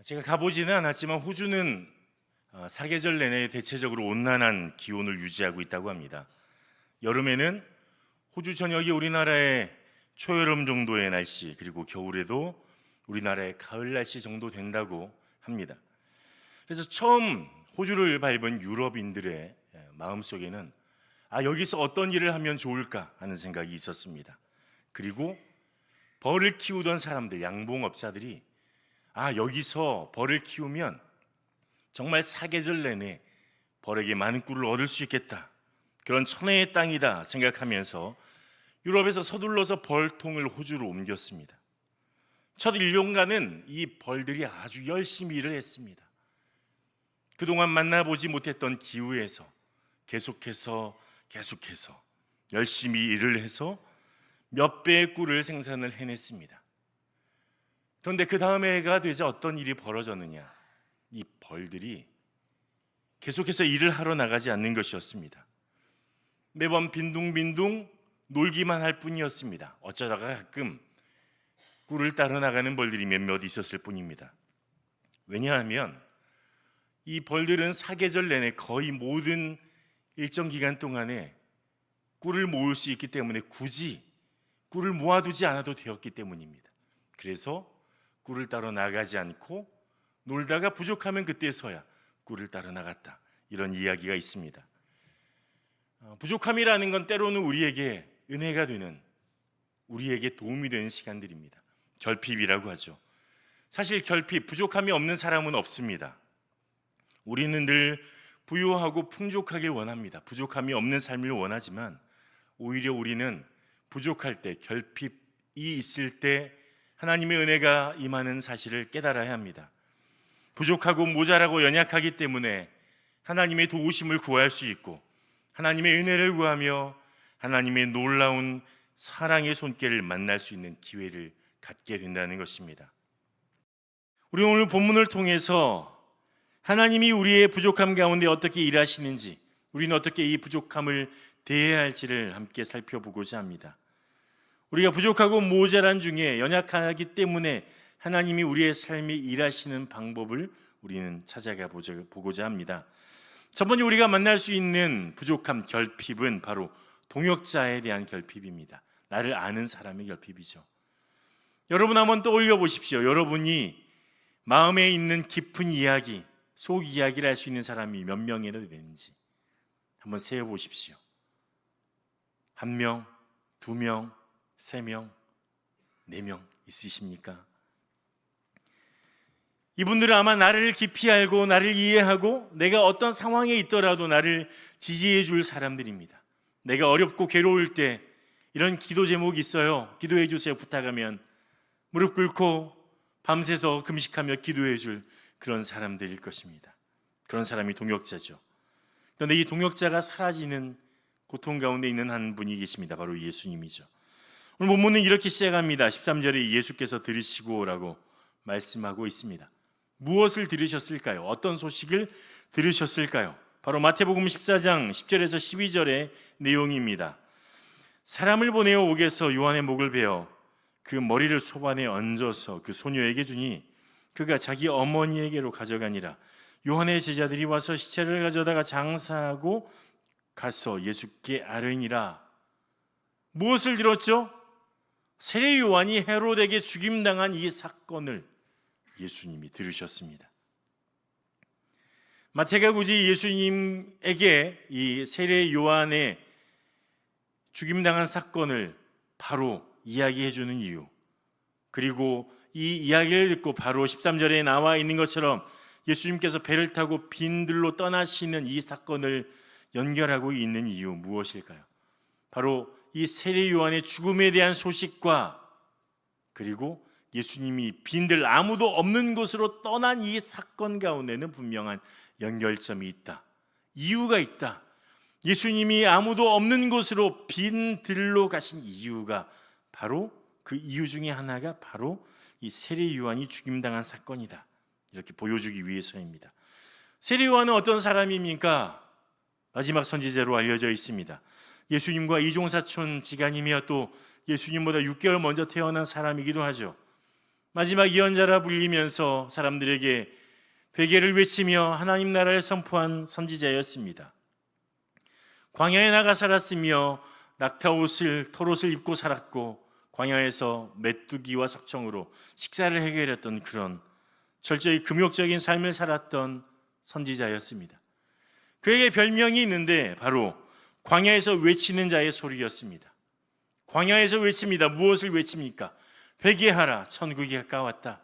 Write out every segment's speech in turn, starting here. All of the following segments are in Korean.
제가 가보지는 않았지만 호주는 사계절 내내 대체적으로 온난한 기온을 유지하고 있다고 합니다. 여름에는 호주 전역이 우리나라의 초여름 정도의 날씨, 그리고 겨울에도 우리나라의 가을 날씨 정도 된다고 합니다. 그래서 처음 호주를 밟은 유럽인들의 마음속에는 여기서 어떤 일을 하면 좋을까 하는 생각이 있었습니다. 그리고 벌을 키우던 사람들, 양봉업자들이 여기서 벌을 키우면 정말 사계절 내내 벌에게 많은 꿀을 얻을 수 있겠다, 그런 천혜의 땅이다 생각하면서 유럽에서 서둘러서 벌통을 호주로 옮겼습니다. 첫 1년간은 이 벌들이 아주 열심히 일을 했습니다. 그동안 만나보지 못했던 기후에서 계속해서 열심히 일을 해서 몇 배의 꿀을 생산을 해냈습니다. 그런데 그 다음 해가 되자 어떤 일이 벌어졌느냐, 이 벌들이 계속해서 일을 하러 나가지 않는 것이었습니다. 매번 빈둥빈둥 놀기만 할 뿐이었습니다. 어쩌다가 가끔 꿀을 따러 나가는 벌들이 몇몇 있었을 뿐입니다. 왜냐하면 이 벌들은 사계절 내내 거의 모든 일정 기간 동안에 꿀을 모을 수 있기 때문에 굳이 꿀을 모아두지 않아도 되었기 때문입니다. 그래서 꿀을 따러 나가지 않고 놀다가 부족하면 그때서야 꿀을 따러 나갔다, 이런 이야기가 있습니다. 부족함이라는 건 때로는 우리에게 은혜가 되는, 우리에게 도움이 되는 시간들입니다. 결핍이라고 하죠. 사실 결핍, 부족함이 없는 사람은 없습니다. 우리는 늘 부유하고 풍족하길 원합니다. 부족함이 없는 삶을 원하지만 오히려 우리는 부족할 때, 결핍이 있을 때 하나님의 은혜가 임하는 사실을 깨달아야 합니다. 부족하고 모자라고 연약하기 때문에 하나님의 도우심을 구할 수 있고, 하나님의 은혜를 구하며 하나님의 놀라운 사랑의 손길을 만날 수 있는 기회를 갖게 된다는 것입니다. 우리 오늘 본문을 통해서 하나님이 우리의 부족함 가운데 어떻게 일하시는지, 우리는 어떻게 이 부족함을 대해야 할지를 함께 살펴보고자 합니다. 우리가 부족하고 모자란 중에 연약하기 때문에 하나님이 우리의 삶에 일하시는 방법을 우리는 찾아가 보고자 합니다. 첫 번째 우리가 만날 수 있는 부족함, 결핍은 바로 동역자에 대한 결핍입니다. 나를 아는 사람의 결핍이죠. 여러분 한번 떠올려 보십시오. 여러분이 마음에 있는 깊은 이야기, 속 이야기를 할 수 있는 사람이 몇 명이나 되는지 한번 세어보십시오. 1명, 2명, 3명, 4명 있으십니까? 이분들은 아마 나를 깊이 알고 나를 이해하고 내가 어떤 상황에 있더라도 나를 지지해 줄 사람들입니다. 내가 어렵고 괴로울 때 이런 기도 제목이 있어요, 기도해 주세요 부탁하면 무릎 꿇고 밤새서 금식하며 기도해 줄 그런 사람들일 것입니다. 그런 사람이 동역자죠. 그런데 이 동역자가 사라지는 고통 가운데 있는 한 분이 계십니다. 바로 예수님이죠. 오늘 본문은 이렇게 시작합니다. 13절에 예수께서 들으시고라고 말씀하고 있습니다. 무엇을 들으셨을까요? 어떤 소식을 들으셨을까요? 바로 마태복음 14장 10절에서 12절의 내용입니다. 사람을 보내어 옥에서 요한의 목을 베어 그 머리를 소반에 얹어서 그 소녀에게 주니 그가 자기 어머니에게로 가져가니라. 요한의 제자들이 와서 시체를 가져다가 장사하고 가서 예수께 아뢰니라. 무엇을 들었죠? 세례 요한이 헤롯에게 죽임당한 이 사건을 예수님이 들으셨습니다. 마태가 굳이 예수님에게 이 세례 요한의 죽임당한 사건을 바로 이야기해 주는 이유, 그리고 이 이야기를 듣고 바로 13절에 나와 있는 것처럼 예수님께서 배를 타고 빈들로 떠나시는 이 사건을 연결하고 있는 이유 무엇일까요? 바로 이 세례 요한의 죽음에 대한 소식과 그리고 예수님이 빈들 아무도 없는 곳으로 떠난 이 사건 가운데는 분명한 연결점이 있다, 이유가 있다. 예수님이 아무도 없는 곳으로 빈들로 가신 이유가 바로 그 이유 중에 하나가 바로 이 세례 요한이 죽임당한 사건이다, 이렇게 보여주기 위해서입니다. 세례 요한은 어떤 사람입니까? 마지막 선지자로 알려져 있습니다. 예수님과 이종사촌 지간이며 또 예수님보다 6개월 먼저 태어난 사람이기도 하죠. 마지막 예언자라 불리면서 사람들에게 회개를 외치며 하나님 나라를 선포한 선지자였습니다. 광야에 나가 살았으며 낙타옷을 털옷을 입고 살았고 광야에서 메뚜기와 석청으로 식사를 해결했던 그런 철저히 금욕적인 삶을 살았던 선지자였습니다. 그에게 별명이 있는데 바로 광야에서 외치는 자의 소리였습니다. 광야에서 외칩니다. 무엇을 외칩니까? 회개하라, 천국이 가까웠다.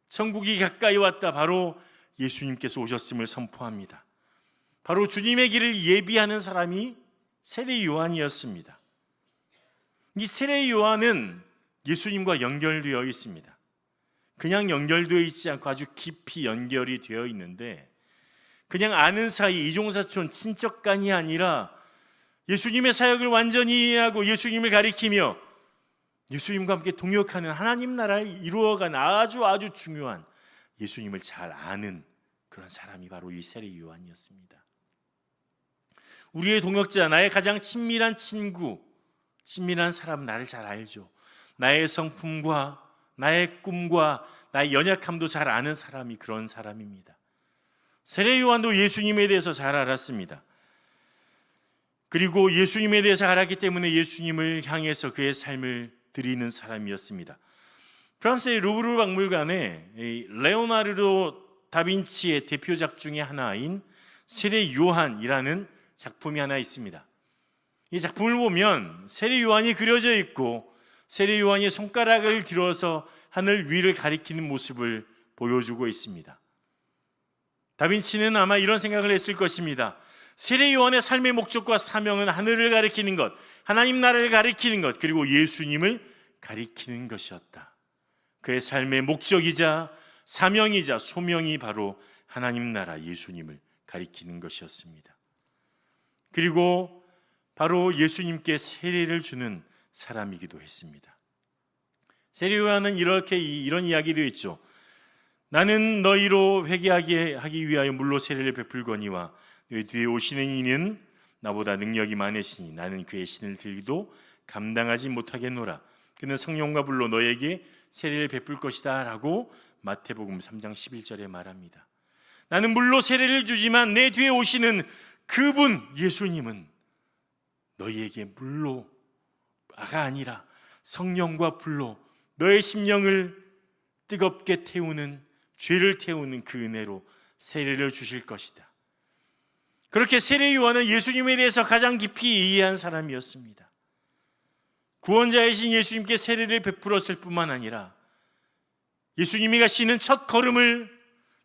천국이 가까이 왔다. 바로 예수님께서 오셨음을 선포합니다. 바로 주님의 길을 예비하는 사람이 세례 요한이었습니다. 이 세례 요한은 예수님과 연결되어 있습니다. 그냥 연결되어 있지 않고 아주 깊이 연결이 되어 있는데, 그냥 아는 사이 이종사촌 친척간이 아니라 예수님의 사역을 완전히 이해하고 예수님을 가리키며 예수님과 함께 동역하는 하나님 나라를 이루어가는 아주 중요한 예수님을 잘 아는 그런 사람이 바로 이 세례 요한이었습니다. 우리의 동역자, 나의 가장 친밀한 친구, 친밀한 사람, 나를 잘 알죠. 나의 성품과 나의 꿈과 나의 연약함도 잘 아는 사람이 그런 사람입니다. 세례 요한도 예수님에 대해서 잘 알았습니다. 그리고 예수님에 대해서 알았기 때문에 예수님을 향해서 그의 삶을 드리는 사람이었습니다. 프랑스의 루브르 박물관에 레오나르도 다빈치의 대표작 중에 하나인 세례 요한이라는 작품이 하나 있습니다. 이 작품을 보면 세례 요한이 그려져 있고 세례 요한이 손가락을 들어서 하늘 위를 가리키는 모습을 보여주고 있습니다. 다빈치는 아마 이런 생각을 했을 것입니다. 세례 요한의 삶의 목적과 사명은 하늘을 가리키는 것, 하나님 나라를 가리키는 것, 그리고 예수님을 가리키는 것이었다. 그의 삶의 목적이자 사명이자 소명이 바로 하나님 나라 예수님을 가리키는 것이었습니다. 그리고 바로 예수님께 세례를 주는 사람이기도 했습니다. 세례 요한은 이런 이야기도 있죠. 나는 너희로 회개하게 하기 위하여 물로 세례를 베풀거니와 너희 뒤에 오시는 이는 나보다 능력이 많으시니 나는 그의 신을 들기도 감당하지 못하겠노라. 그는 성령과 불로 너에게 세례를 베풀 것이다 라고 마태복음 3장 11절에 말합니다. 나는 물로 세례를 주지만 내 뒤에 오시는 그분 예수님은 너희에게 물로가 아니라 성령과 불로 너의 심령을 뜨겁게 태우는, 죄를 태우는 그 은혜로 세례를 주실 것이다. 그렇게 세례 요한은 예수님에 대해서 가장 깊이 이해한 사람이었습니다. 구원자이신 예수님께 세례를 베풀었을 뿐만 아니라 예수님이 가시는 첫 걸음을,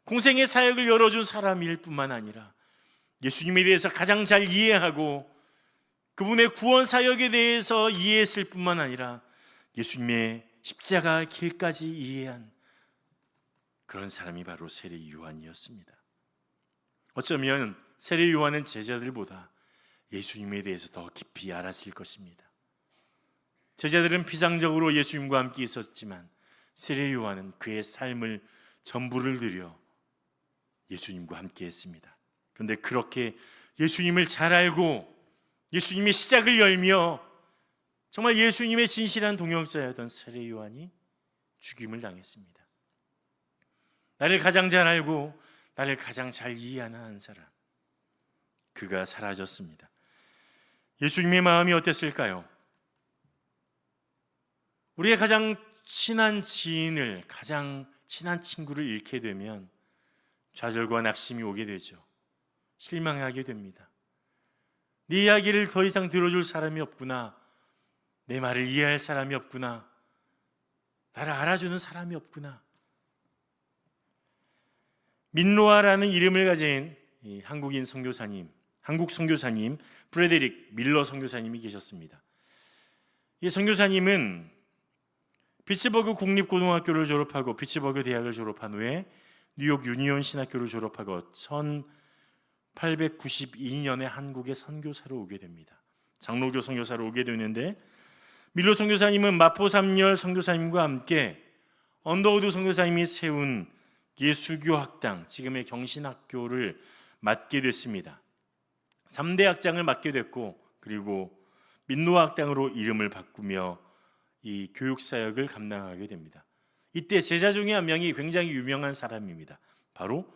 공생의 사역을 열어준 사람일 뿐만 아니라 예수님에 대해서 가장 잘 이해하고 그분의 구원 사역에 대해서 이해했을 뿐만 아니라 예수님의 십자가 길까지 이해한 그런 사람이 바로 세례 요한이었습니다. 어쩌면 세례 요한은 제자들보다 예수님에 대해서 더 깊이 알았을 것입니다. 제자들은 피상적으로 예수님과 함께 있었지만 세례 요한은 그의 삶을 전부를 들여 예수님과 함께 했습니다. 그런데 그렇게 예수님을 잘 알고 예수님의 시작을 열며 정말 예수님의 진실한 동역자였던 세례 요한이 죽임을 당했습니다. 나를 가장 잘 알고 나를 가장 잘 이해하는 한 사람, 그가 사라졌습니다. 예수님의 마음이 어땠을까요? 우리의 가장 친한 지인을, 가장 친한 친구를 잃게 되면 좌절과 낙심이 오게 되죠. 실망하게 됩니다. 네 이야기를 더 이상 들어줄 사람이 없구나, 내 말을 이해할 사람이 없구나, 나를 알아주는 사람이 없구나. 민노아라는 이름을 가진 한국인 선교사님, 한국 선교사님 프레데릭 밀러 선교사님이 계셨습니다. 이 선교사님은 피츠버그 국립고등학교를 졸업하고 피츠버그 대학을 졸업한 후에 뉴욕 유니온 신학교를 졸업하고 1892년에 한국에 선교사로 오게 됩니다. 장로교 선교사로 오게 되는데, 밀러 선교사님은 마포 삼열 선교사님과 함께 언더우드 선교사님이 세운 예수교 학당, 지금의 경신학교를 맡게 됐습니다. 3대 학장을 맡게 됐고, 그리고 민노아 학당으로 이름을 바꾸며 이 교육사역을 감당하게 됩니다. 이때 제자 중에 한 명이 굉장히 유명한 사람입니다. 바로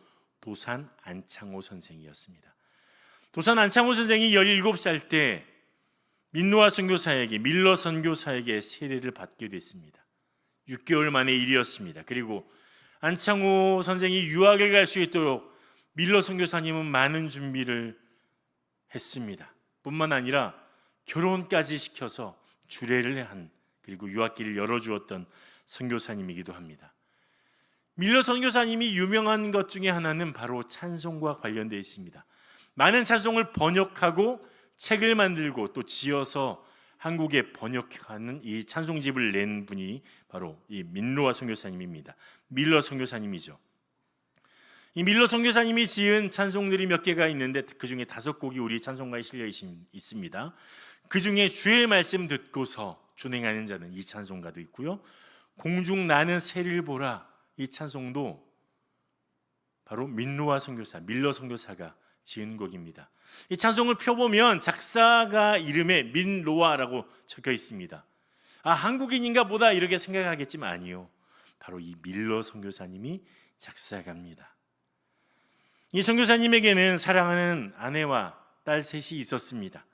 도산 안창호 선생이었습니다. 도산 안창호 선생이 17살 때 민노아 선교사에게, 밀러 선교사에게 세례를 받게 됐습니다. 6개월 만의 일이었습니다. 그리고 안창호 선생이 유학을 갈 수 있도록 밀러 선교사님은 많은 준비를 했습니다. 뿐만 아니라 결혼까지 시켜서 주례를 한, 그리고 유학길을 열어주었던 선교사님이기도 합니다. 밀러 선교사님이 유명한 것 중에 하나는 바로 찬송과 관련되어 있습니다. 많은 찬송을 번역하고 책을 만들고 또 지어서 한국에 번역하는 이 찬송집을 낸 분이 바로 이 민노아 선교사님입니다. 밀러 선교사님이죠. 이 밀러 선교사님이 지은 찬송들이 몇 개가 있는데 그 중에 5곡이 우리 찬송가에 실려 있습니다. 그 중에 주의 말씀 듣고서 준행하는 자는 이 찬송가도 있고요. 공중 나는 새를 보라, 이 찬송도 바로 민노아 선교사, 밀러 선교사가 지은 곡입니다. 이 찬송을 펴보면 작사가 이름에 민노아라고 적혀 있습니다. 한국인인가 보다 이렇게 생각하겠지만 아니요, 바로 이 밀러 선교사님이 작사가입니다. 이 선교사님에게는 사랑하는 아내와 딸 셋이 있었습니다.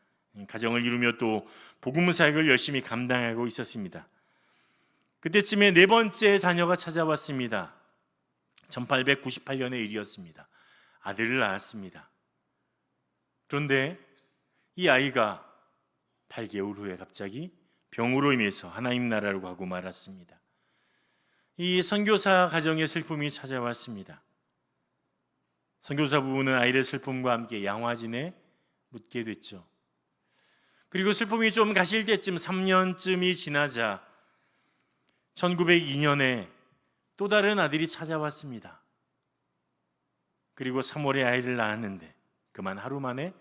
가정을 이루며 또 복음 사역을 열심히 감당하고 있었습니다. 그때쯤에 4번째 자녀가 찾아왔습니다. 1898년의 일이었습니다. 아들을 낳았습니다. 그런데 이 아이가 8개월 후에 갑자기 병으로 인해서 하나님 나라로 가고 말았습니다. 이 선교사 가정의 슬픔이 찾아왔습니다. 선교사 부부는 아이의 슬픔과 함께 양화진에 묻게 됐죠. 그리고 슬픔이 좀 가실 때쯤 3년쯤이 지나자 1902년에 또 다른 아들이 찾아왔습니다. 그리고 3월에 아이를 낳았는데 그만 하루 만에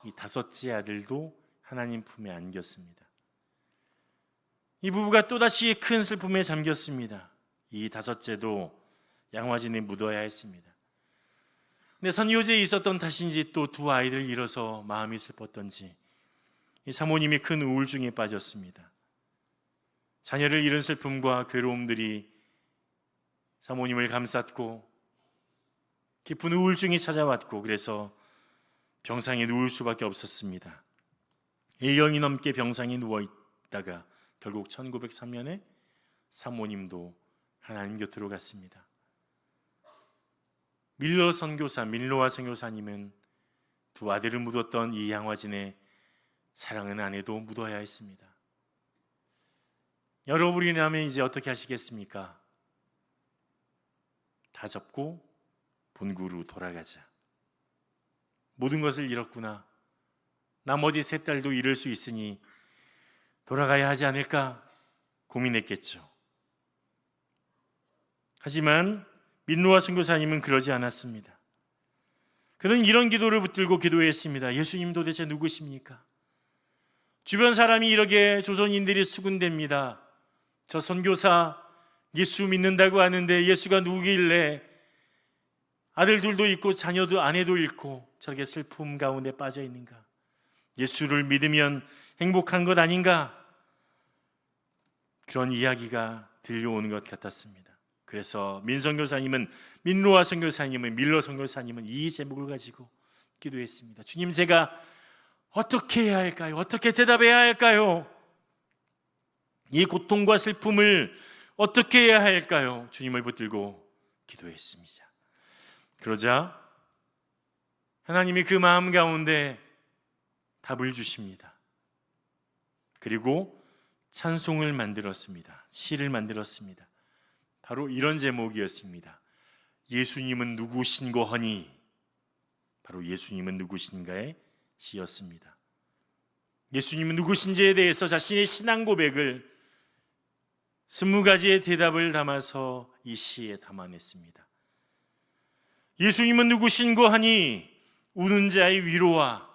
이 5째 아들도 하나님 품에 안겼습니다. 이 부부가 또다시 큰 슬픔에 잠겼습니다. 이 5째도 양화진에 묻어야 했습니다. 근데 선교지에 있었던 탓인지 또 2 아이를 잃어서 마음이 슬펐던지 이 사모님이 큰 우울증에 빠졌습니다. 자녀를 잃은 슬픔과 괴로움들이 사모님을 감쌌고 깊은 우울증이 찾아왔고, 그래서 병상에 누울 수밖에 없었습니다. 1년이 넘게 병상에 누워있다가 결국 1903년에 사모님도 하나님 곁으로 갔습니다. 밀러 선교사, 밀노아 선교사님은 2 아들을 묻었던 이 양화진에 사랑하는 아내도 묻어야 했습니다. 여러분이라면 이제 어떻게 하시겠습니까? 다 접고 본구로 돌아가자. 모든 것을 잃었구나. 나머지 3 딸도 잃을 수 있으니 돌아가야 하지 않을까 고민했겠죠. 하지만 민노아 선교사님은 그러지 않았습니다. 그는 이런 기도를 붙들고 기도했습니다. 예수님 도대체 누구십니까? 주변 사람이 이렇게 조선인들이 수군댑니다. 저 선교사 예수 믿는다고 하는데 예수가 누구길래 아들들도 있고 자녀도 아내도 잃고 저렇게 슬픔 가운데 빠져 있는가? 예수를 믿으면 행복한 것 아닌가? 그런 이야기가 들려오는 것 같았습니다. 그래서 민노아 선교사님은 밀러 선교사님은 이 제목을 가지고 기도했습니다. 주님, 제가 어떻게 해야 할까요? 어떻게 대답해야 할까요? 이 고통과 슬픔을 어떻게 해야 할까요? 주님을 붙들고 기도했습니다. 그러자 하나님이 그 마음 가운데 답을 주십니다. 그리고 찬송을 만들었습니다. 시를 만들었습니다. 바로 이런 제목이었습니다. 예수님은 누구신고 하니. 바로 예수님은 누구신가의 시였습니다. 예수님은 누구신지에 대해서 자신의 신앙 고백을 20가지의 대답을 담아서 이 시에 담아냈습니다. 예수님은 누구신고 하니 우는 자의 위로와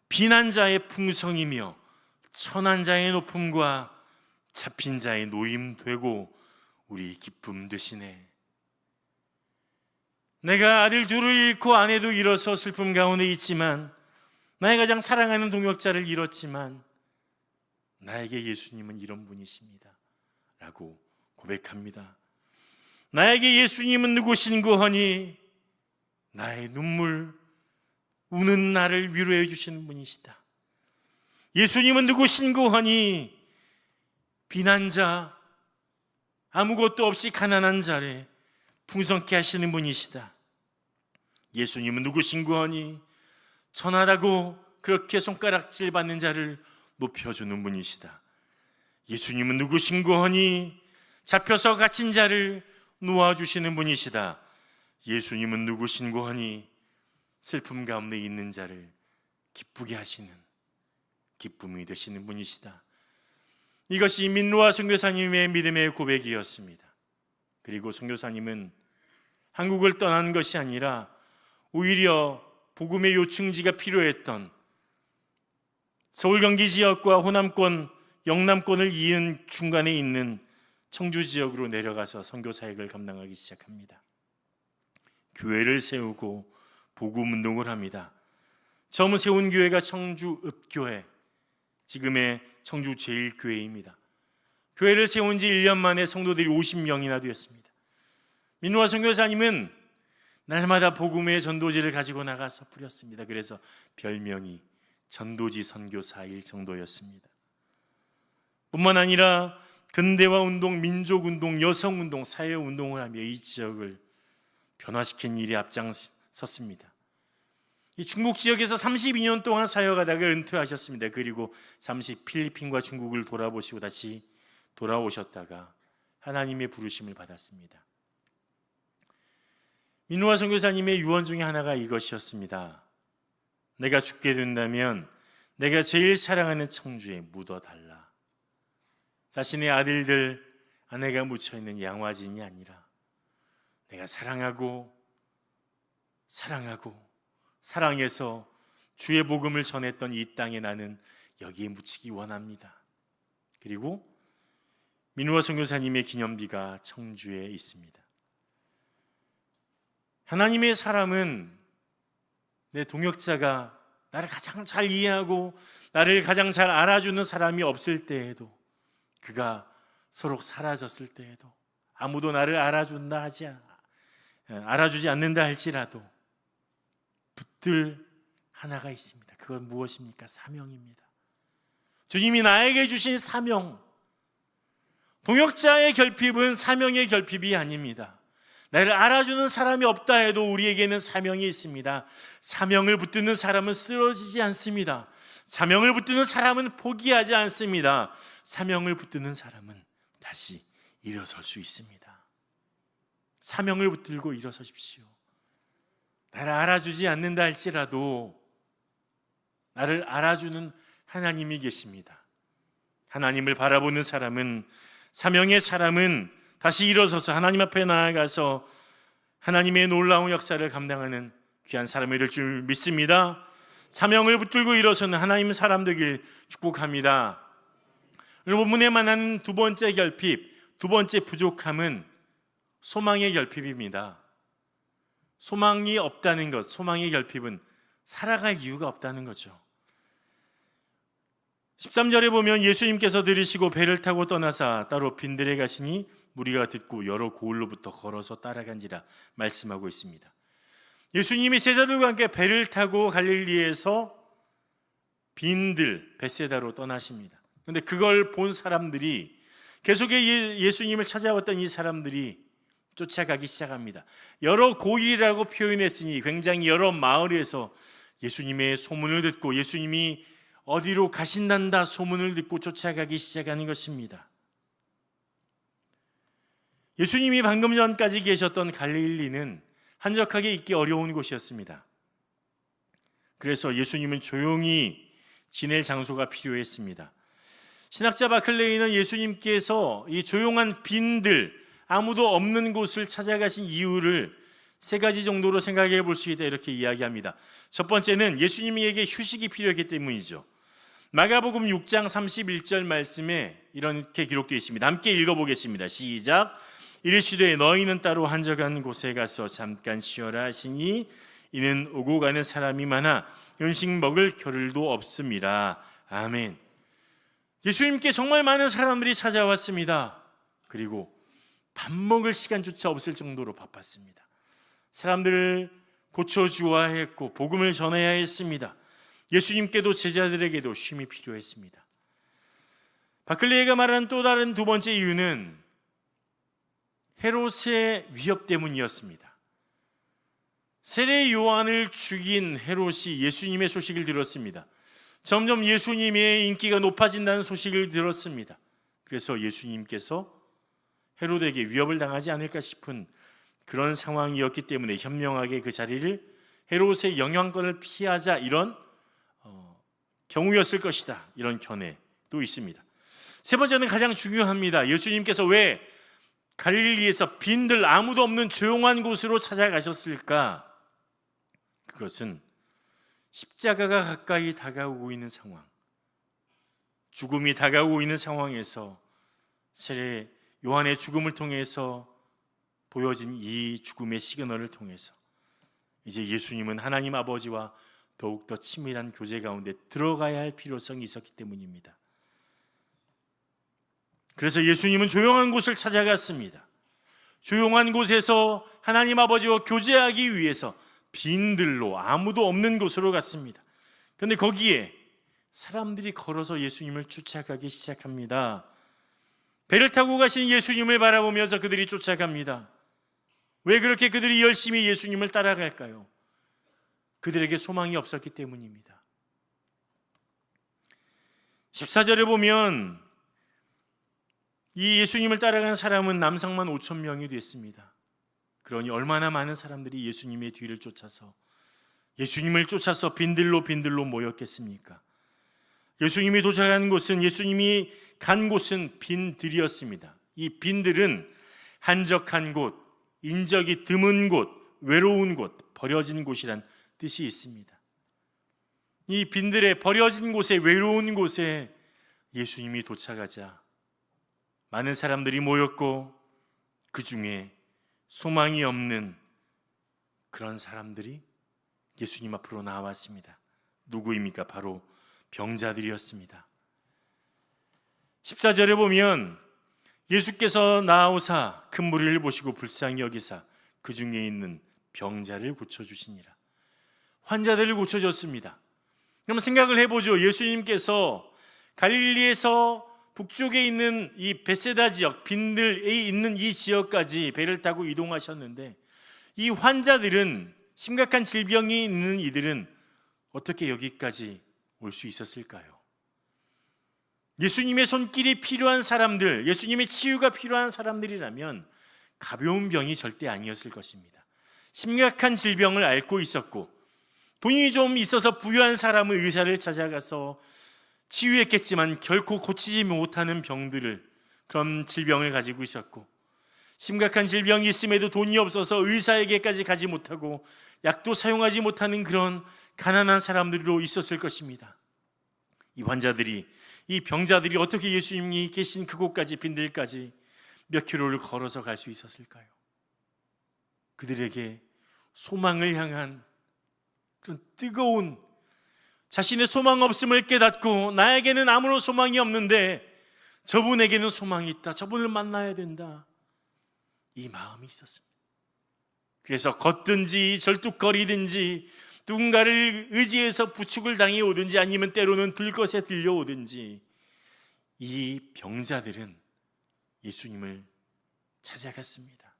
비난 자의 풍성이며 천한 자의 높음과 잡힌 자의 노임 되고 우리 기쁨 되시네. 내가 아들 2을 잃고 아내도 잃어서 슬픔 가운데 있지만, 나의 가장 사랑하는 동역자를 잃었지만 나에게 예수님은 이런 분이십니다 라고 고백합니다. 나에게 예수님은 누구신고 하니 나의 눈물, 우는 나를 위로해 주시는 분이시다. 예수님은 누구신고 하니 비난자, 아무것도 없이 가난한 자를 풍성케 하시는 분이시다. 예수님은 누구신고 하니 천하다고 그렇게 손가락질 받는 자를 높여주는 분이시다. 예수님은 누구신고 하니 잡혀서 갇힌 자를 놓아주시는 분이시다. 예수님은 누구신고 하니 슬픔 가운데 있는 자를 기쁘게 하시는, 기쁨이 되시는 분이시다. 이것이 민노아 선교사님의 믿음의 고백이었습니다. 그리고 선교사님은 한국을 떠난 것이 아니라 오히려 복음의 요충지가 필요했던 서울 경기 지역과 호남권, 영남권을 이은 중간에 있는 청주 지역으로 내려가서 선교 사역을 감당하기 시작합니다. 교회를 세우고 복음 운동을 합니다. 처음 세운 교회가 청주 읍교회, 지금의 청주 제일교회입니다. 교회를 세운 지 1년 만에 성도들이 50명이나 되었습니다. 민노아 선교사님은 날마다 복음의 전도지를 가지고 나가서 뿌렸습니다. 그래서 별명이 전도지 선교사일 정도였습니다. 뿐만 아니라 근대화 운동, 민족 운동, 여성 운동, 사회 운동을 하며 이 지역을 변화시킨 일에 앞장섰습니다. 이 중국 지역에서 32년 동안 사역하다가 은퇴하셨습니다. 그리고 잠시 필리핀과 중국을 돌아보시고 다시 돌아오셨다가 하나님의 부르심을 받았습니다. 민노아 선교사님의 유언 중에 하나가 이것이었습니다. 내가 죽게 된다면 내가 제일 사랑하는 청주에 묻어달라. 자신의 아들들, 아내가 묻혀있는 양화진이 아니라 내가 사랑하고 사랑해서 주의 복음을 전했던 이 땅에 나는 여기에 묻히기 원합니다. 그리고 민노아 선교사님의 기념비가 청주에 있습니다. 하나님의 사람은 내 동역자가 나를 가장 잘 이해하고 나를 가장 잘 알아주는 사람이 없을 때에도, 그가 서로 사라졌을 때에도, 아무도 나를 알아주지 않는다 할지라도 붙들 하나가 있습니다. 그건 무엇입니까? 사명입니다. 주님이 나에게 주신 사명. 동역자의 결핍은 사명의 결핍이 아닙니다. 나를 알아주는 사람이 없다 해도 우리에게는 사명이 있습니다. 사명을 붙드는 사람은 쓰러지지 않습니다. 사명을 붙드는 사람은 포기하지 않습니다. 사명을 붙드는 사람은 다시 일어설 수 있습니다. 사명을 붙들고 일어서십시오. 나를 알아주지 않는다 할지라도 나를 알아주는 하나님이 계십니다. 하나님을 바라보는 사람은, 사명의 사람은 다시 일어서서 하나님 앞에 나아가서 하나님의 놀라운 역사를 감당하는 귀한 사람이 될 줄 믿습니다. 사명을 붙들고 일어서는 하나님 사람 되길 축복합니다. 오늘 본문에 만난 두 번째 결핍, 두 번째 부족함은 소망의 결핍입니다. 소망이 없다는 것, 소망의 결핍은 살아갈 이유가 없다는 거죠. 13절에 보면 예수님께서 들으시고 배를 타고 떠나사 따로 빈들에 가시니 무리가 듣고 여러 고을로부터 걸어서 따라간지라 말씀하고 있습니다. 예수님이 제자들과 함께 배를 타고 갈릴리에서 빈들 벳세다로 떠나십니다. 그런데 그걸 본 사람들이, 계속 예수님을 찾아왔던 이 사람들이 쫓아가기 시작합니다. 여러 고일이라고 표현했으니 굉장히 여러 마을에서 예수님의 소문을 듣고 예수님이 어디로 가신단다 소문을 듣고 쫓아가기 시작하는 것입니다. 예수님이 방금 전까지 계셨던 갈릴리는 한적하게 있기 어려운 곳이었습니다. 그래서 예수님은 조용히 지낼 장소가 필요했습니다. 신학자 바클레이는 예수님께서 이 조용한 빈들, 아무도 없는 곳을 찾아가신 이유를 세 가지 정도로 생각해 볼 수 있다, 이렇게 이야기합니다. 첫 번째는 예수님에게 휴식이 필요했기 때문이죠. 마가복음 6장 31절 말씀에 이렇게 기록되어 있습니다. 함께 읽어보겠습니다. 시작. 이르시되 너희는 따로 한적한 곳에 가서 잠깐 쉬어라 하시니 이는 오고 가는 사람이 많아 음식 먹을 겨를도 없음이라. 아멘. 예수님께 정말 많은 사람들이 찾아왔습니다. 그리고 밥 먹을 시간조차 없을 정도로 바빴습니다. 사람들을 고쳐주어야 했고 복음을 전해야 했습니다. 예수님께도 제자들에게도 쉼이 필요했습니다. 바클레이가 말하는 또 다른 두 번째 이유는 헤롯의 위협 때문이었습니다. 세례 요한을 죽인 헤롯이 예수님의 소식을 들었습니다. 점점 예수님의 인기가 높아진다는 소식을 들었습니다. 그래서 예수님께서 헤롯에게 위협을 당하지 않을까 싶은 그런 상황이었기 때문에 현명하게 그 자리를 헤롯의 영향권을 피하자, 이런 경우였을 것이다, 이런 견해도 있습니다. 세 번째는 가장 중요합니다. 예수님께서 왜 갈릴리에서 빈들 아무도 없는 조용한 곳으로 찾아가셨을까? 그것은 십자가가 가까이 다가오고 있는 상황, 죽음이 다가오고 있는 상황에서 세례 요한의 죽음을 통해서 보여진 이 죽음의 시그널을 통해서 이제 예수님은 하나님 아버지와 더욱더 친밀한 교제 가운데 들어가야 할 필요성이 있었기 때문입니다. 그래서 예수님은 조용한 곳을 찾아갔습니다. 조용한 곳에서 하나님 아버지와 교제하기 위해서 빈들로 아무도 없는 곳으로 갔습니다. 그런데 거기에 사람들이 걸어서 예수님을 쫓아가기 시작합니다. 배를 타고 가신 예수님을 바라보면서 그들이 쫓아갑니다. 왜 그렇게 그들이 열심히 예수님을 따라갈까요? 그들에게 소망이 없었기 때문입니다. 14절에 보면 이 예수님을 따라간 사람은 남성만 5천 명이 됐습니다. 그러니 얼마나 많은 사람들이 예수님의 뒤를 쫓아서 예수님을 쫓아서 빈들로 모였겠습니까? 예수님이 도착한 곳은, 예수님이 간 곳은 빈들이었습니다. 이 빈들은 한적한 곳, 인적이 드문 곳, 외로운 곳, 버려진 곳이란 뜻이 있습니다. 이 빈들의 버려진 곳에, 외로운 곳에 예수님이 도착하자 많은 사람들이 모였고 그 중에 소망이 없는 그런 사람들이 예수님 앞으로 나왔습니다. 누구입니까? 바로 병자들이었습니다. 14절에 보면 예수께서 나오사 큰 무리를 보시고 불쌍히 여기사 그 중에 있는 병자를 고쳐주시니라. 환자들을 고쳐줬습니다. 그럼 생각을 해보죠. 예수님께서 갈릴리에서 북쪽에 있는 이 벳세다 지역, 빈들에 있는 이 지역까지 배를 타고 이동하셨는데 이 환자들은, 심각한 질병이 있는 이들은 어떻게 여기까지 올 수 있었을까요? 예수님의 손길이 필요한 사람들, 예수님의 치유가 필요한 사람들이라면 가벼운 병이 절대 아니었을 것입니다. 심각한 질병을 앓고 있었고 돈이 좀 있어서 부유한 사람은 의사를 찾아가서 치유했겠지만 결코 고치지 못하는 병들을, 그런 질병을 가지고 있었고, 심각한 질병이 있음에도 돈이 없어서 의사에게까지 가지 못하고 약도 사용하지 못하는 그런 가난한 사람들로 있었을 것입니다. 이 환자들이, 이 병자들이 어떻게 예수님이 계신 그곳까지, 빈들까지 몇 킬로를 걸어서 갈 수 있었을까요? 그들에게 소망을 향한 그런 뜨거운, 자신의 소망 없음을 깨닫고 나에게는 아무런 소망이 없는데 저분에게는 소망이 있다, 저분을 만나야 된다, 이 마음이 있었습니다. 그래서 걷든지 절뚝거리든지 누군가를 의지해서 부축을 당해 오든지 아니면 때로는 들것에 들려오든지 이 병자들은 예수님을 찾아갔습니다.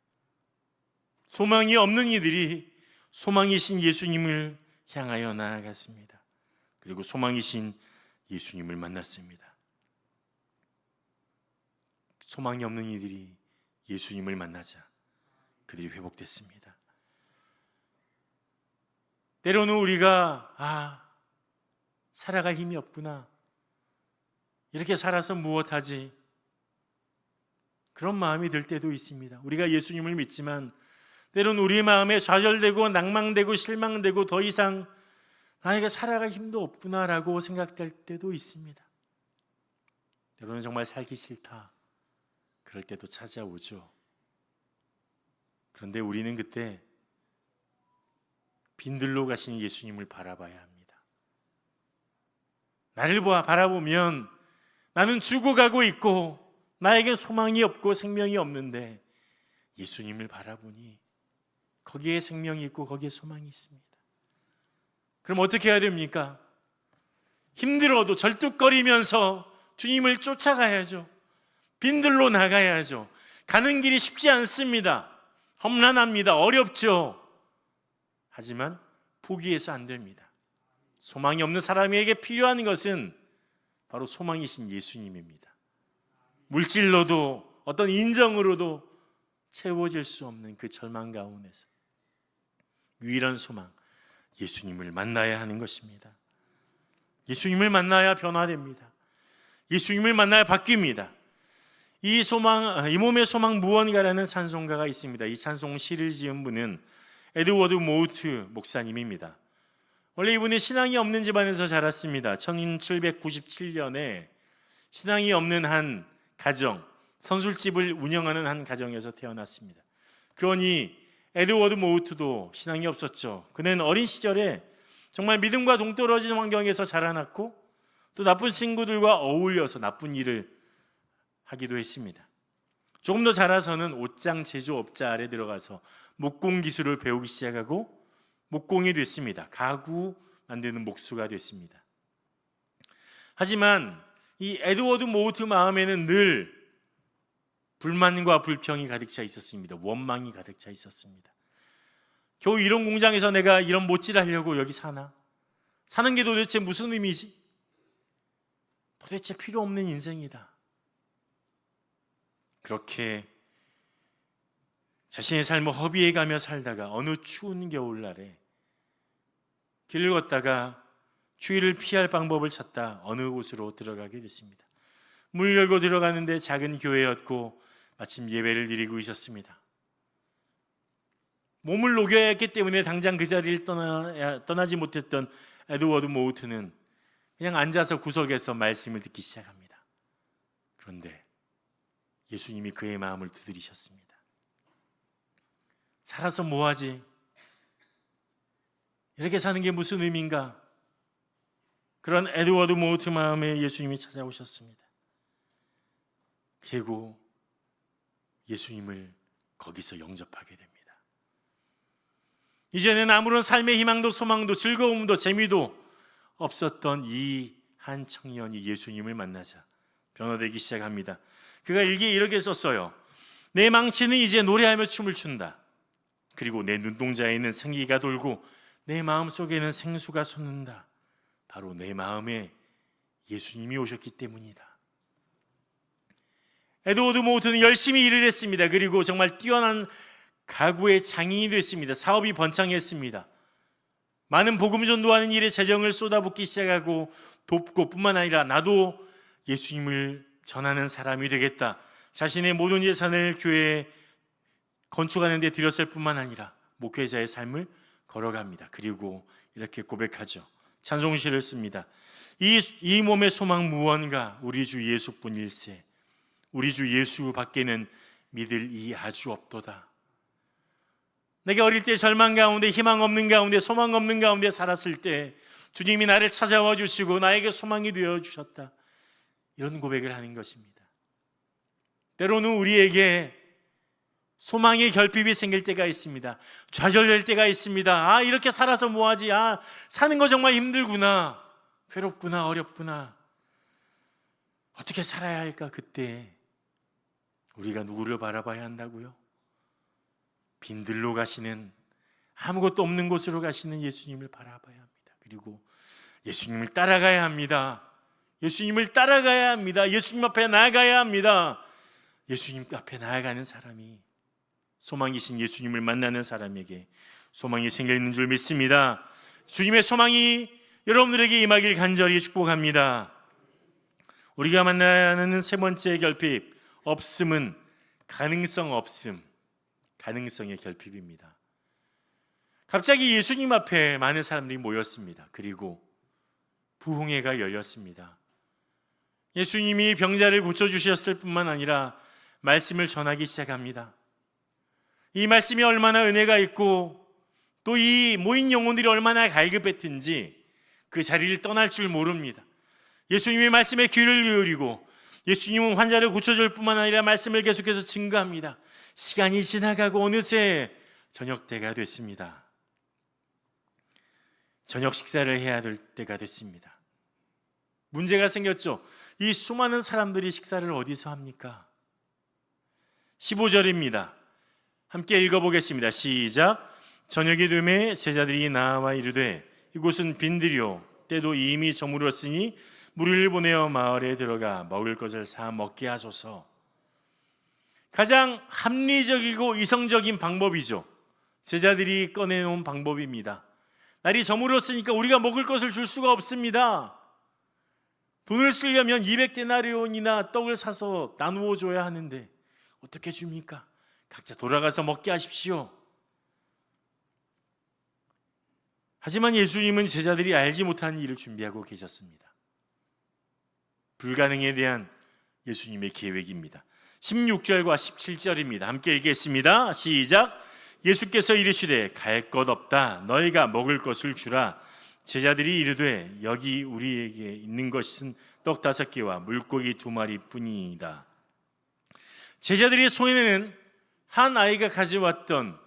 소망이 없는 이들이 소망이신 예수님을 향하여 나아갔습니다. 그리고 소망이신 예수님을 만났습니다. 소망이 없는 이들이 예수님을 만나자 그들이 회복됐습니다. 때로는 우리가 살아갈 힘이 없구나, 이렇게 살아서 무엇하지, 그런 마음이 들 때도 있습니다. 우리가 예수님을 믿지만 때로는 우리 마음에 좌절되고 낭망되고 실망되고 더 이상 나에게 살아갈 힘도 없구나라고 생각될 때도 있습니다. 때로는 정말 살기 싫다, 그럴 때도 찾아오죠. 그런데 우리는 그때 빈들로 가신 예수님을 바라봐야 합니다. 나를 바라보면 나는 죽어가고 있고 나에게 소망이 없고 생명이 없는데 예수님을 바라보니 거기에 생명이 있고 거기에 소망이 있습니다. 그럼 어떻게 해야 됩니까? 힘들어도 절뚝거리면서 주님을 쫓아가야죠. 빈들로 나가야죠. 가는 길이 쉽지 않습니다. 험난합니다. 어렵죠. 하지만 포기해서 안 됩니다. 소망이 없는 사람에게 필요한 것은 바로 소망이신 예수님입니다. 물질로도 어떤 인정으로도 채워질 수 없는 그 절망 가운데서 유일한 소망, 예수님을 만나야 하는 것입니다. 예수님을 만나야 변화됩니다. 예수님을 만나야 바뀝니다. 이 몸의 소망 무언가라는 찬송가가 있습니다. 이 찬송 시를 지은 분은 에드워드 모우트 목사님입니다. 원래 이분은 신앙이 없는 집안에서 자랐습니다. 1797년에 신앙이 없는 한 가정, 선술집을 운영하는 한 가정에서 태어났습니다. 그러니 에드워드 모우트도 신앙이 없었죠. 그는 어린 시절에 정말 믿음과 동떨어진 환경에서 자라났고 또 나쁜 친구들과 어울려서 나쁜 일을 하기도 했습니다. 조금 더 자라서는 옷장 제조업자 아래 들어가서 목공 기술을 배우기 시작하고 목공이 됐습니다. 가구 만드는 목수가 됐습니다. 하지만 이 에드워드 모우트 마음에는 늘 불만과 불평이 가득 차 있었습니다. 원망이 가득 차 있었습니다. 겨우 이런 공장에서 내가 이런 못질 하려고 여기 사나? 사는 게 도대체 무슨 의미지? 도대체 필요 없는 인생이다. 그렇게 자신의 삶을 허비해가며 살다가 어느 추운 겨울날에 길을 걷다가 추위를 피할 방법을 찾다 어느 곳으로 들어가게 됐습니다. 문 열고 들어가는데 작은 교회였고 마침 예배를 드리고 있었습니다. 몸을 녹여야 했기 때문에 당장 그 자리를 떠나지 못했던 에드워드 모우트는 그냥 앉아서 구석에서 말씀을 듣기 시작합니다. 그런데 예수님이 그의 마음을 두드리셨습니다. 살아서 뭐하지? 이렇게 사는 게 무슨 의미인가? 그런 에드워드 모우트 마음에 예수님이 찾아오셨습니다. 그리고 예수님을 거기서 영접하게 됩니다. 이제는 아무런 삶의 희망도 소망도 즐거움도 재미도 없었던 이 한 청년이 예수님을 만나자 변화되기 시작합니다. 그가 일기에 이렇게 썼어요. 내 망치는 이제 노래하며 춤을 춘다. 그리고 내 눈동자에는 생기가 돌고 내 마음속에는 생수가 솟는다. 바로 내 마음에 예수님이 오셨기 때문이다. 에드워드 모우트는 열심히 일을 했습니다. 그리고 정말 뛰어난 가구의 장인이 됐습니다. 사업이 번창했습니다. 많은 복음 전도하는 일에 재정을 쏟아붓기 시작하고 돕고 뿐만 아니라 나도 예수님을 전하는 사람이 되겠다. 자신의 모든 예산을 교회에 건축하는 데 들였을 뿐만 아니라 목회자의 삶을 걸어갑니다. 그리고 이렇게 고백하죠. 찬송시를 씁니다. 이 몸의 소망 무언가 우리 주 예수뿐일세. 우리 주 예수 밖에는 믿을 이 아주 없도다. 내가 어릴 때 절망 가운데 희망 없는 가운데 소망 없는 가운데 살았을 때 주님이 나를 찾아와 주시고 나에게 소망이 되어 주셨다. 이런 고백을 하는 것입니다. 때로는 우리에게 소망의 결핍이 생길 때가 있습니다. 좌절될 때가 있습니다. 이렇게 살아서 뭐하지? 사는 거 정말 힘들구나. 괴롭구나. 어렵구나. 어떻게 살아야 할까? 그때 우리가 누구를 바라봐야 한다고요? 빈들로 가시는, 아무것도 없는 곳으로 가시는 예수님을 바라봐야 합니다. 그리고 예수님을 따라가야 합니다. 예수님을 따라가야 합니다. 예수님 앞에 나아가야 합니다. 예수님 앞에 나아가는 사람이, 소망이신 예수님을 만나는 사람에게 소망이 생겨 있는 줄 믿습니다. 주님의 소망이 여러분들에게 임하길 간절히 축복합니다. 우리가 만나는 세 번째 결핍, 없음은 가능성 없음, 가능성의 결핍입니다. 갑자기 예수님 앞에 많은 사람들이 모였습니다. 그리고 부흥회가 열렸습니다. 예수님이 병자를 고쳐주셨을 뿐만 아니라 말씀을 전하기 시작합니다. 이 말씀이 얼마나 은혜가 있고 또 이 모인 영혼들이 얼마나 갈급했든지 그 자리를 떠날 줄 모릅니다. 예수님의 말씀에 귀를 기울이고 예수님은 환자를 고쳐줄 뿐만 아니라 말씀을 계속해서 증거합니다. 시간이 지나가고 어느새 저녁 때가 됐습니다. 저녁 식사를 해야 될 때가 됐습니다. 문제가 생겼죠. 이 수많은 사람들이 식사를 어디서 합니까? 15절입니다. 함께 읽어보겠습니다. 시작. 저녁이 되매 제자들이 나와 이르되 이곳은 빈들이요 때도 이미 저물었으니 무리를 보내어 마을에 들어가 먹을 것을 사 먹게 하소서. 가장 합리적이고 이성적인 방법이죠. 제자들이 꺼내놓은 방법입니다. 날이 저물었으니까 우리가 먹을 것을 줄 수가 없습니다. 돈을 쓰려면 200데나리온이나 떡을 사서 나누어 줘야 하는데 어떻게 줍니까? 각자 돌아가서 먹게 하십시오. 하지만 예수님은 제자들이 알지 못하는 일을 준비하고 계셨습니다. 불가능에 대한 예수님의 계획입니다. 16절과 17절입니다. 함께 읽겠습니다. 시작. 예수께서 이르시되 갈 것 없다. 너희가 먹을 것을 주라. 제자들이 이르되 여기 우리에게 있는 것은 떡 5개와 물고기 2마리 뿐이다. 제자들의 손에는 한 아이가 가져왔던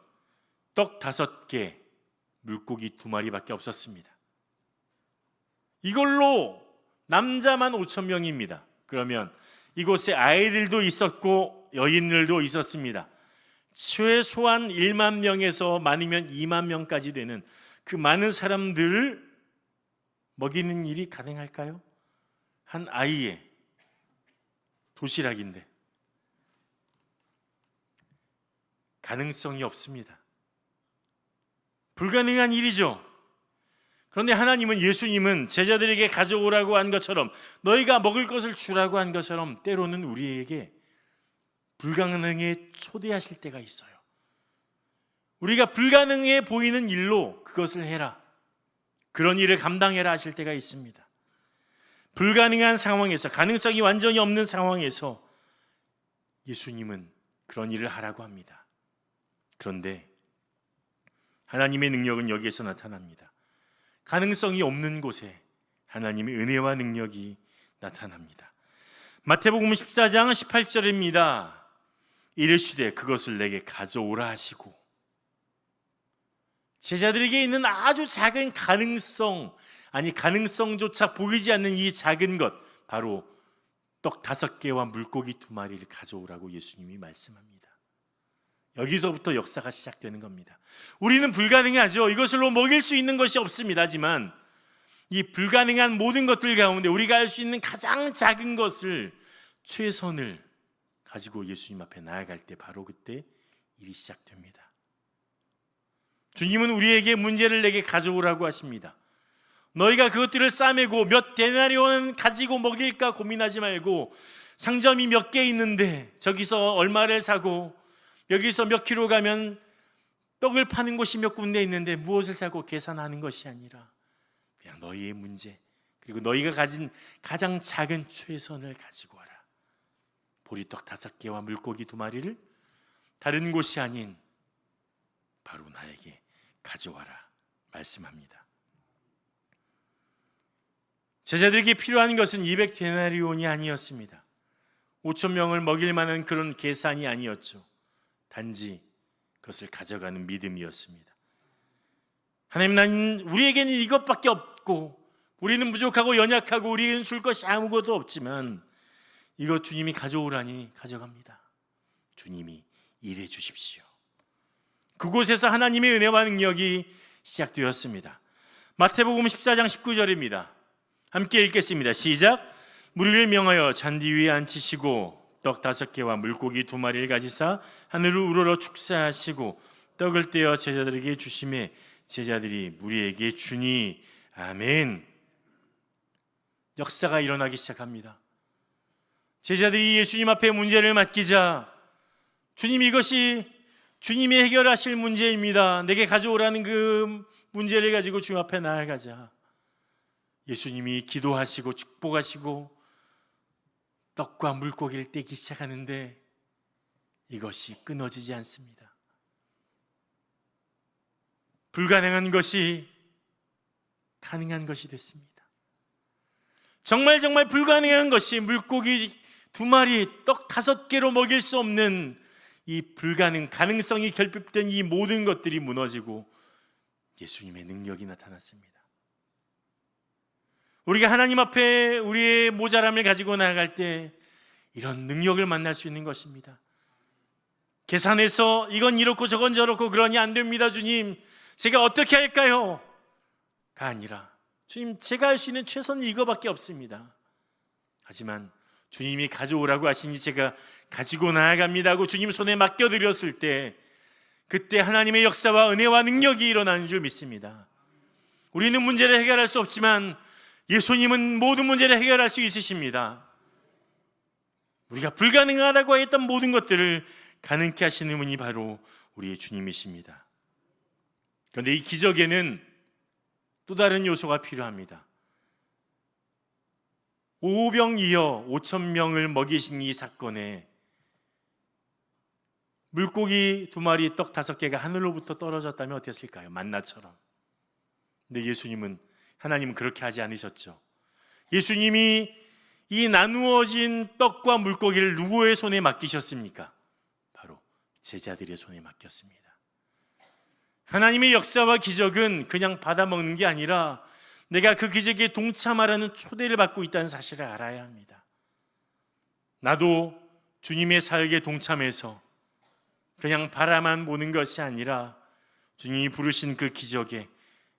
떡 5개, 물고기 2마리밖에 없었습니다. 이걸로 남자만 5,000명입니다. 그러면 이곳에 아이들도 있었고 여인들도 있었습니다. 최소한 1만 명에서 많으면 2만 명까지 되는 그 많은 사람들을 먹이는 일이 가능할까요? 한 아이의 도시락인데 가능성이 없습니다. 불가능한 일이죠. 그런데 하나님은, 예수님은 제자들에게 가져오라고 한 것처럼, 너희가 먹을 것을 주라고 한 것처럼 때로는 우리에게 불가능에 초대하실 때가 있어요. 우리가 불가능해 보이는 일로 그것을 해라, 그런 일을 감당해라 하실 때가 있습니다. 불가능한 상황에서, 가능성이 완전히 없는 상황에서 예수님은 그런 일을 하라고 합니다. 그런데 하나님의 능력은 여기에서 나타납니다. 가능성이 없는 곳에 하나님의 은혜와 능력이 나타납니다. 마태복음 14장 18절입니다. 이르시되 그것을 내게 가져오라 하시고, 제자들에게 있는 아주 작은 가능성, 아니 가능성조차 보이지 않는 이 작은 것, 바로 떡 5개와 물고기 2마리를 가져오라고 예수님이 말씀합니다. 여기서부터 역사가 시작되는 겁니다. 우리는 불가능하죠. 이것으로 먹일 수 있는 것이 없습니다. 하지만 이 불가능한 모든 것들 가운데 우리가 할 수 있는 가장 작은 것을, 최선을 가지고 예수님 앞에 나아갈 때 바로 그때 일이 시작됩니다. 주님은 우리에게 문제를 내게 가져오라고 하십니다. 너희가 그것들을 싸매고 몇 데나리온 가지고 먹일까 고민하지 말고, 상점이 몇 개 있는데 저기서 얼마를 사고 여기서 몇 킬로 가면 떡을 파는 곳이 몇 군데 있는데 무엇을 사고 계산하는 것이 아니라 그냥 너희의 문제, 그리고 너희가 가진 가장 작은 최선을 가지고 와라. 보리떡 5개와 물고기 2마리를 다른 곳이 아닌 바로 나에게 가져와라 말씀합니다. 제자들에게 필요한 것은 200데나리온이 아니었습니다. 5,000명을 먹일 만한 그런 계산이 아니었죠. 단지 그것을 가져가는 믿음이었습니다. 하나님, 우리에게는 이것밖에 없고, 우리는 부족하고 연약하고 우리에게는 줄 것이 아무것도 없지만 이것 주님이 가져오라니 가져갑니다. 주님이 일해 주십시오. 그곳에서 하나님의 은혜와 능력이 시작되었습니다. 마태복음 14장 19절입니다. 함께 읽겠습니다. 시작. 무리를 명하여 잔디 위에 앉히시고 떡 5개와 물고기 2마리를 가지사 하늘을 우러러 축사하시고 떡을 떼어 제자들에게 주시매 제자들이 무리에게 주니. 아멘. 역사가 일어나기 시작합니다. 제자들이 예수님 앞에 문제를 맡기자 주님, 이것이 주님이 해결하실 문제입니다. 내게 가져오라는 그 문제를 가지고 주님 앞에 나아가자. 예수님이 기도하시고 축복하시고 떡과 물고기를 떼기 시작하는데 이것이 끊어지지 않습니다. 불가능한 것이 가능한 것이 됐습니다. 정말 불가능한 것이, 물고기 2마리, 떡 5개로 먹일 수 없는 이 가능성이 결핍된 이 모든 것들이 무너지고 예수님의 능력이 나타났습니다. 우리가 하나님 앞에 우리의 모자람을 가지고 나아갈 때 이런 능력을 만날 수 있는 것입니다. 계산해서 이건 이렇고 저건 저렇고 그러니 안 됩니다. 주님, 제가 어떻게 할까요? 가 아니라 주님, 제가 할 수 있는 최선은 이거밖에 없습니다. 하지만 주님이 가져오라고 하시니 제가 가지고 나아갑니다 하고 주님 손에 맡겨드렸을 때 그때 하나님의 역사와 은혜와 능력이 일어나는 줄 믿습니다. 우리는 문제를 해결할 수 없지만 예수님은 모든 문제를 해결할 수 있으십니다. 우리가 불가능하다고 했던 모든 것들을 가능케 하시는 분이 바로 우리의 주님이십니다. 그런데 이 기적에는 또 다른 요소가 필요합니다. 오병이어 5,000명을 먹이신 이 사건에 물고기 2마리, 떡 5개가 하늘로부터 떨어졌다면 어땠을까요? 만나처럼. 근데 하나님은 그렇게 하지 않으셨죠. 예수님이 이 나누어진 떡과 물고기를 누구의 손에 맡기셨습니까? 바로 제자들의 손에 맡겼습니다. 하나님의 역사와 기적은 그냥 받아먹는 게 아니라 내가 그 기적에 동참하라는 초대를 받고 있다는 사실을 알아야 합니다. 나도 주님의 사역에 동참해서 그냥 바라만 보는 것이 아니라 주님이 부르신 그 기적에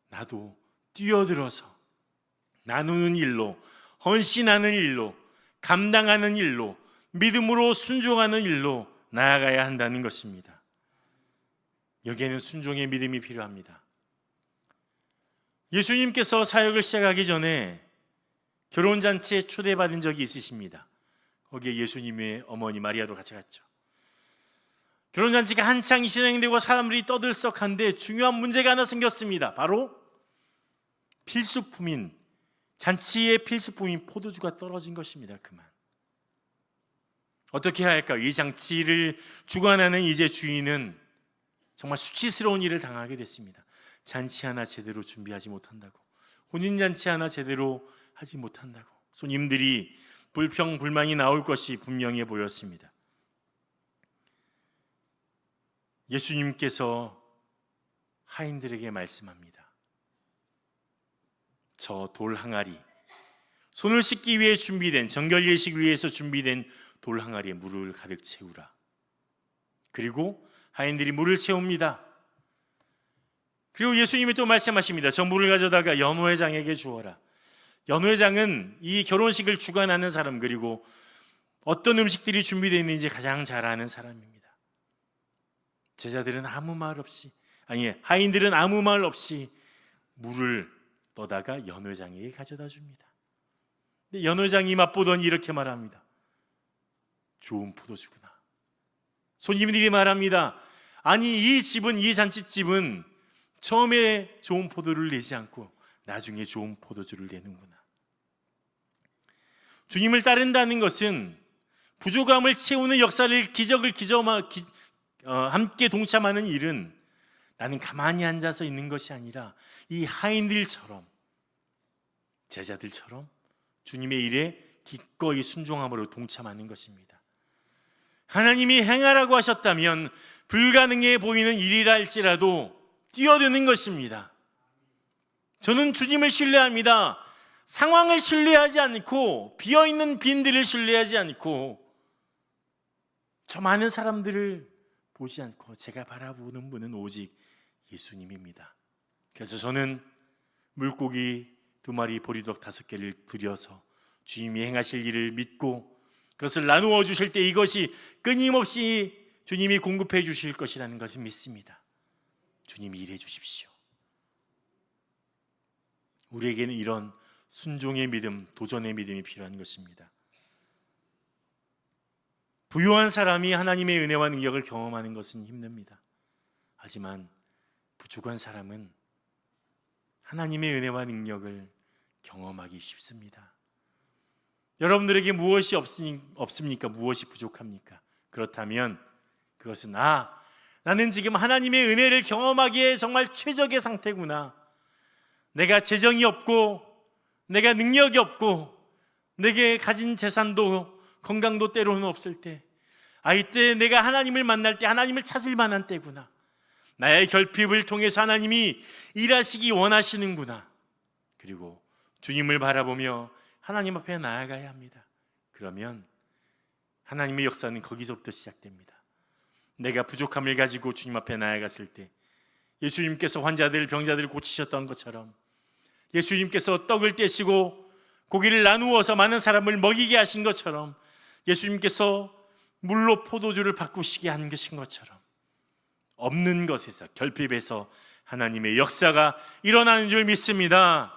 나도 뛰어들어서 나누는 일로, 헌신하는 일로, 감당하는 일로, 믿음으로 순종하는 일로 나아가야 한다는 것입니다. 여기에는 순종의 믿음이 필요합니다. 예수님께서 사역을 시작하기 전에 결혼잔치에 초대받은 적이 있으십니다. 거기에 예수님의 어머니 마리아도 같이 갔죠. 결혼잔치가 한창 진행되고 사람들이 떠들썩한데 중요한 문제가 하나 생겼습니다. 바로 필수품인, 잔치의 필수품인 포도주가 떨어진 것입니다. 그만. 어떻게 해야 할까요? 이 잔치를 주관하는 이제 주인은 정말 수치스러운 일을 당하게 됐습니다. 잔치 하나 제대로 준비하지 못한다고, 혼인잔치 하나 제대로 하지 못한다고 손님들이 불평불만이 나올 것이 분명해 보였습니다. 예수님께서 하인들에게 말씀합니다. 저 돌 항아리, 손을 씻기 위해 준비된, 정결 예식을 위해서 준비된 돌 항아리에 물을 가득 채우라. 그리고 하인들이 물을 채웁니다. 그리고 예수님이 또 말씀하십니다. 저 물을 가져다가 연회장에게 주어라. 연회장은 이 결혼식을 주관하는 사람, 그리고 어떤 음식들이 준비되어 있는지 가장 잘 아는 사람입니다. 제자들은 하인들은 아무 말 없이 물을 떠다가 연회장에게 가져다 줍니다. 근데 연회장이 맛보더니 이렇게 말합니다. 좋은 포도주구나. 손님들이 말합니다. 아니, 이 잔치집은 처음에 좋은 포도를 내지 않고 나중에 좋은 포도주를 내는구나. 주님을 따른다는 것은 부족함을 채우는 역사를, 기적을 함께 동참하는 일은 나는 가만히 앉아서 있는 것이 아니라 이 하인들처럼, 제자들처럼 주님의 일에 기꺼이 순종함으로 동참하는 것입니다. 하나님이 행하라고 하셨다면 불가능해 보이는 일이라 할지라도 뛰어드는 것입니다. 저는 주님을 신뢰합니다. 상황을 신뢰하지 않고, 비어있는 빈들을 신뢰하지 않고, 저 많은 사람들을 보지 않고 제가 바라보는 분은 오직 예수님입니다. 그래서 저는 물고기 2마리, 보리떡 5개를 들여서 주님이 행하실 일을 믿고 그것을 나누어 주실 때 이것이 끊임없이 주님이 공급해 주실 것이라는 것을 믿습니다. 주님이 일해 주십시오. 우리에게는 이런 순종의 믿음, 도전의 믿음이 필요한 것입니다. 부유한 사람이 하나님의 은혜와 능력을 경험하는 것은 힘듭니다. 하지만 부족한 사람은 하나님의 은혜와 능력을 경험하기 쉽습니다. 여러분들에게 무엇이 없습니까? 무엇이 부족합니까? 그렇다면 그것은 나는 지금 하나님의 은혜를 경험하기에 정말 최적의 상태구나. 내가 재정이 없고, 내가 능력이 없고, 내게 가진 재산도 건강도 때로는 없을 때 이때 내가 하나님을 만날 때 하나님을 찾을 만한 때구나. 나의 결핍을 통해서 하나님이 일하시기 원하시는구나. 그리고 주님을 바라보며 하나님 앞에 나아가야 합니다. 그러면 하나님의 역사는 거기서부터 시작됩니다. 내가 부족함을 가지고 주님 앞에 나아갔을 때 예수님께서 환자들, 병자들을 고치셨던 것처럼, 예수님께서 떡을 떼시고 고기를 나누어서 많은 사람을 먹이게 하신 것처럼, 예수님께서 물로 포도주를 바꾸시게 한 것인 것처럼, 없는 것에서, 결핍에서 하나님의 역사가 일어나는 줄 믿습니다.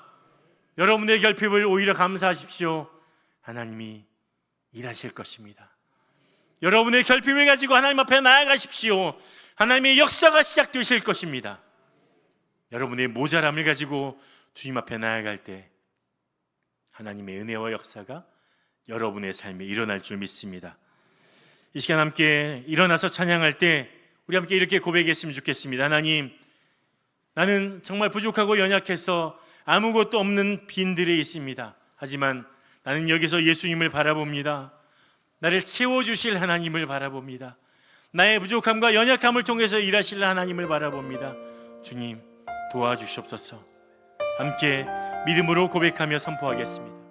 여러분의 결핍을 오히려 감사하십시오. 하나님이 일하실 것입니다. 여러분의 결핍을 가지고 하나님 앞에 나아가십시오. 하나님의 역사가 시작되실 것입니다. 여러분의 모자람을 가지고 주님 앞에 나아갈 때 하나님의 은혜와 역사가 여러분의 삶에 일어날 줄 믿습니다. 이 시간 함께 일어나서 찬양할 때 우리 함께 이렇게 고백했으면 좋겠습니다. 하나님, 나는 정말 부족하고 연약해서 아무것도 없는 빈들에 있습니다. 하지만 나는 여기서 예수님을 바라봅니다. 나를 채워주실 하나님을 바라봅니다. 나의 부족함과 연약함을 통해서 일하실 하나님을 바라봅니다. 주님, 도와주시옵소서. 함께 믿음으로 고백하며 선포하겠습니다.